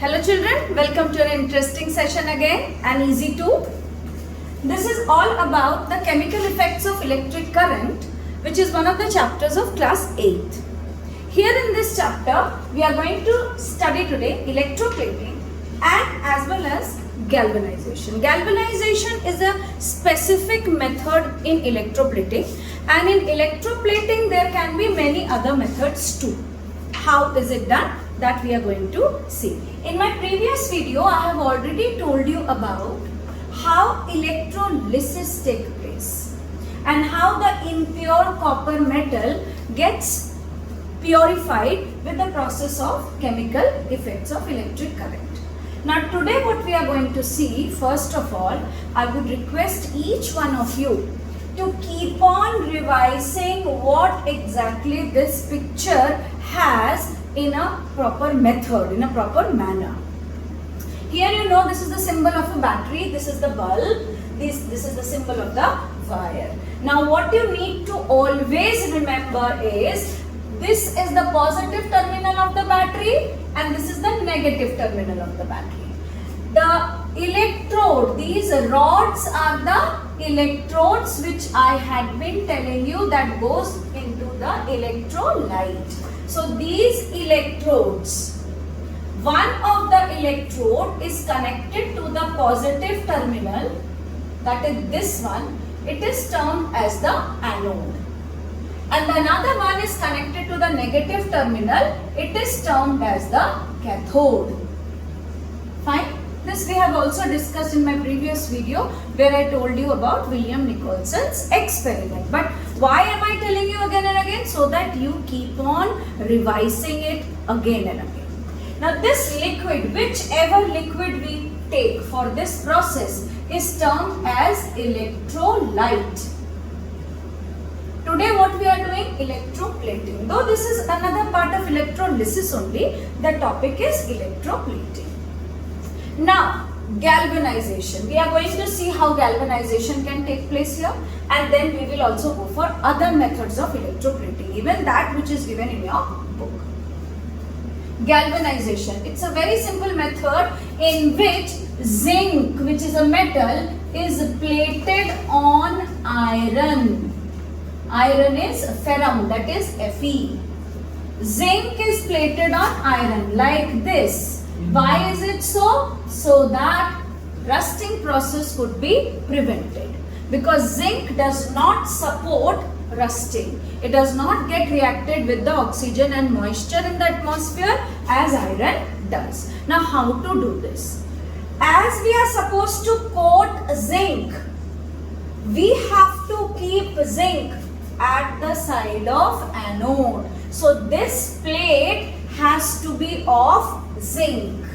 Hello children, welcome to an interesting session again and easy too. This is all about the chemical effects of electric current, which is one of the chapters of class 8. Here in this chapter, we are going to study today electroplating and as well as galvanization. Galvanization is a specific method in electroplating, and in electroplating there can be many other methods too. How is it done? That we are going to see. In my previous video, I have already told you about how electrolysis takes place and how the impure copper metal gets purified with the process of chemical effects of electric current. Now today what we are going to see, first of all, I would request each one of you to keep on revising what exactly this picture has in a proper method, in a proper manner. Here you know this is the symbol of a battery, this is the bulb, this is the symbol of the wire. Now what you need to always remember is this is the positive terminal of the battery and this is the negative terminal of the battery. The electrode, these rods are the electrodes which I had been telling you that goes into the electrolyte. So these electrodes, one of the electrode is connected to the positive terminal, that is this one, it is termed as the anode. And another one is connected to the negative terminal, it is termed as the cathode. Fine. This we have also discussed in my previous video where I told you about William Nicholson's experiment. But why am I telling you again and again? So that you keep on revising it again and again. Now this liquid, whichever liquid we take for this process is termed as electrolyte. Today what we are doing? Electroplating. Though this is another part of electrolysis only, the topic is electroplating. Now, galvanization. We are going to see how galvanization can take place here, and then we will also go for other methods of electroplating, even that which is given in your book. Galvanization. It's a very simple method in which zinc, which is a metal, is plated on iron. Iron is ferrum, that is Fe. Zinc is plated on iron like this. Why is it so? So that rusting process could be prevented. Because zinc does not support rusting. It does not get reacted with the oxygen and moisture in the atmosphere as iron does. Now how to do this? As we are supposed to coat zinc, we have to keep zinc at the side of anode. So this plate has to be of zinc.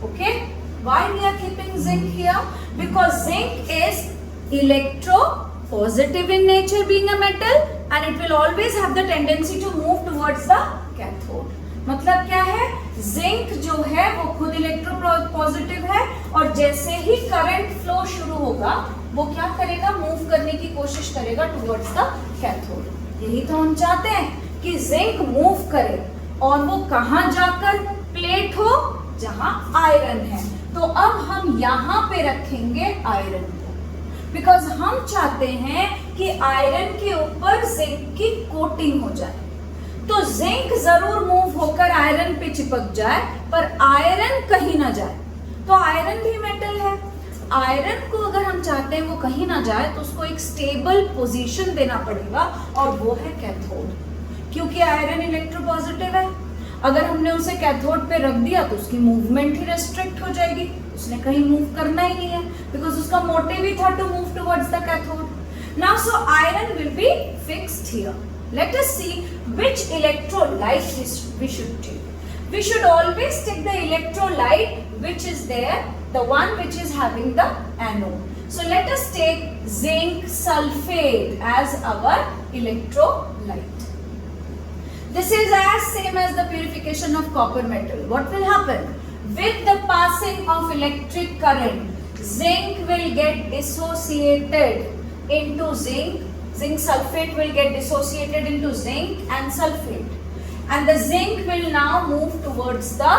Okay? Why we are keeping zinc here? Because zinc is electropositive in nature, being a metal, and it will always have the tendency to move towards the cathode. मतलब क्या है? Zinc जो है वो खुद electropositive है और जैसे ही करंट फ्लो शुरू होगा वो क्या करेगा? मूव करने की कोशिश करेगा टुवर्ड्स द कैथोड. यही तो हम चाहते हैं कि जिंक मूव करे और वो कहाँ जाकर प्लेट हो? जहां आयरन है. तो अब हम यहाँ पे रखेंगे आयरन को, बिकॉज हम चाहते हैं कि आयरन के ऊपर जिंक की कोटिंग हो जाए. तो जिंक जरूर मूव होकर आयरन पे चिपक जाए पर आयरन कहीं ना जाए. तो आयरन भी मेटल है. आयरन को अगर हम चाहते हैं वो कहीं ना जाए तो उसको एक स्टेबल पोजीशन देना पड़ेगा और वो है कैथोड. क्योंकि आयरन इलेक्ट्रोपॉजिटिव है, अगर हमने उसे कैथोड पे रख दिया तो उसकी मूवमेंट ही रेस्ट्रिक्ट हो जाएगी. उसने कहीं मूव करना ही नहीं है बिकॉज उसका मोटिव ही था to move towards the cathode. Now so iron will be fixed here. Let us see which electrolyte we should take. We should always take the electrolyte which is there, the one which is having the anode. So let us take zinc sulfate as our electrolyte. This is as same as the purification of copper metal. What will happen? With the passing of electric current, zinc will get dissociated into zinc. Zinc sulfate will get dissociated into zinc and sulfate. And the zinc will now move towards the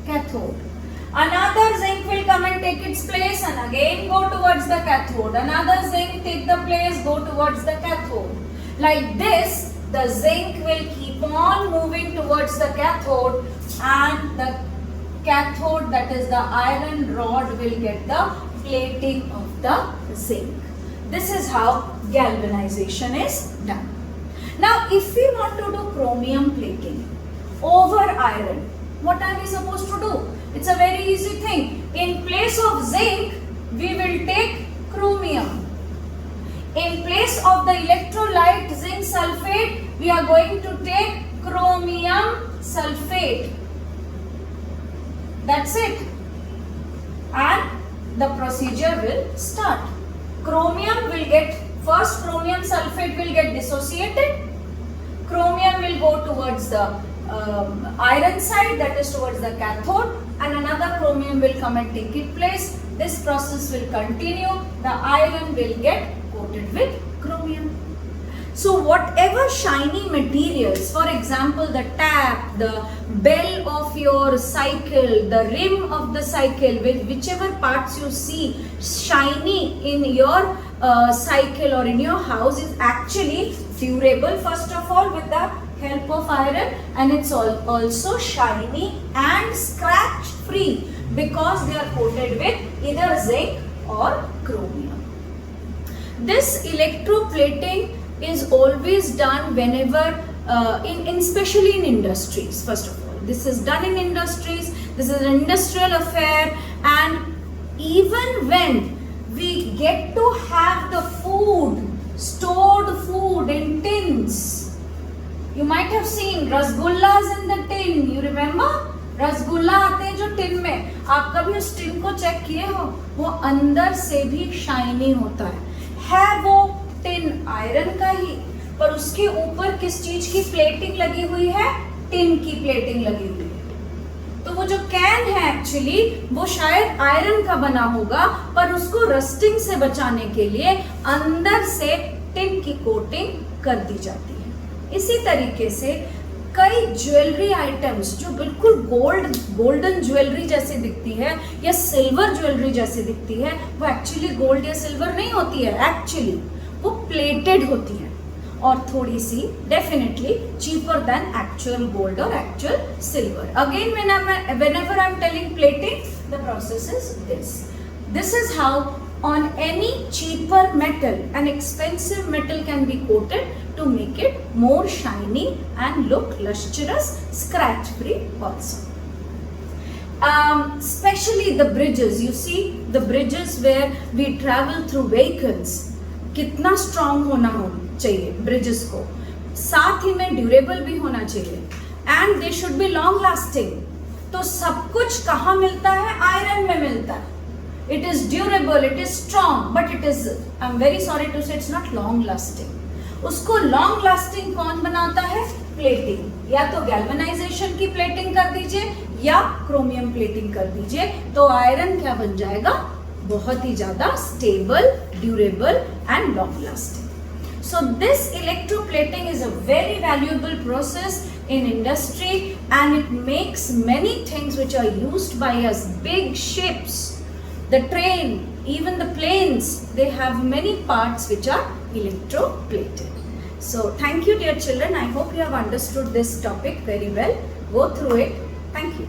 cathode. Another zinc will come and take its place and again go towards the cathode. Another zinc take the place, go towards the cathode. Like this, the zinc will keep on moving towards the cathode and the cathode, that is the iron rod, will get the plating of the zinc. This is how galvanization is done. Now, if we want to do chromium plating over iron, what are we supposed to do? It's a very easy thing. In place of zinc, we will take chromium. In place of the electrolyte zinc sulfate, we are going to take chromium sulfate. That's it. And the procedure will start. Chromium sulfate will get dissociated. Chromium will go towards the iron side, that is towards the cathode, and another chromium will come and take its place. This process will continue. The iron will get coated with chromium. So whatever shiny materials, for example the tap, the bell of your cycle, the rim of the cycle, whichever parts you see shiny in your cycle or in your house, is actually durable first of all with the help of iron, and it's also shiny and scratch free because they are coated with either zinc or chromium. This electroplating is always done whenever especially in industries. First of all, this is done in industries. This is an industrial affair, and even when we get to have the food, stored food in tins. You might have seen rasgullas in the tin. You remember? Rasgulla आते हैं जो tin में, आप कभी उस tin को check किए हो? वो अंदर से भी शाइनी होता है वो टिन आयरन का ही, पर उसके ऊपर किस चीज की प्लेटिंग लगी हुई है? टिन की प्लेटिंग लगी हुई है। तो वो जो कैन है एक्चुअली वो शायद आयरन का बना होगा, पर उसको रस्टिंग से बचाने के लिए अंदर से टिन की कोटिंग कर दी जाती है। इसी तरीके से कई ज्वेलरी आइटम्स जो बिल्कुल गोल्डन ज्वेलरी जैसे दिखती है या सिल्वर ज्वेलरी जैसे दिखती है, वो एक्चुअली गोल्ड या सिल्वर नहीं होती है, एक्चुअली वो प्लेटेड होती है और थोड़ी सी definitely cheaper than actual gold और actual silver. Again whenever I'm telling plating, the process is this. This is how on any cheaper metal, an expensive metal can be coated to make it more shiny and look lustrous, scratch free also. Especially the bridges, you see the bridges where we travel through vehicles, कितना strong होना चाहिए bridges को, साथ ही में durable भी होना चाहिए, and they should be long lasting. तो सब कुछ कहाँ मिलता है? आयरन में मिलता है. It is durable, it is strong, but it is, I'm very sorry to say, it's not long lasting. उसको long lasting कौन बनाता है? Plating. या तो galvanization की plating कर दीजिए या chromium plating कर दीजिए, तो आयरन क्या बन जाएगा? बहुत ही ज़्यादा stable, durable and long lasting. So this electroplating is a very valuable process in industry, and it makes many things which are used by us. Big ships, the train, even the planes, they have many parts which are electroplated. So thank you dear children. I hope you have understood this topic very well. Go through it. Thank you.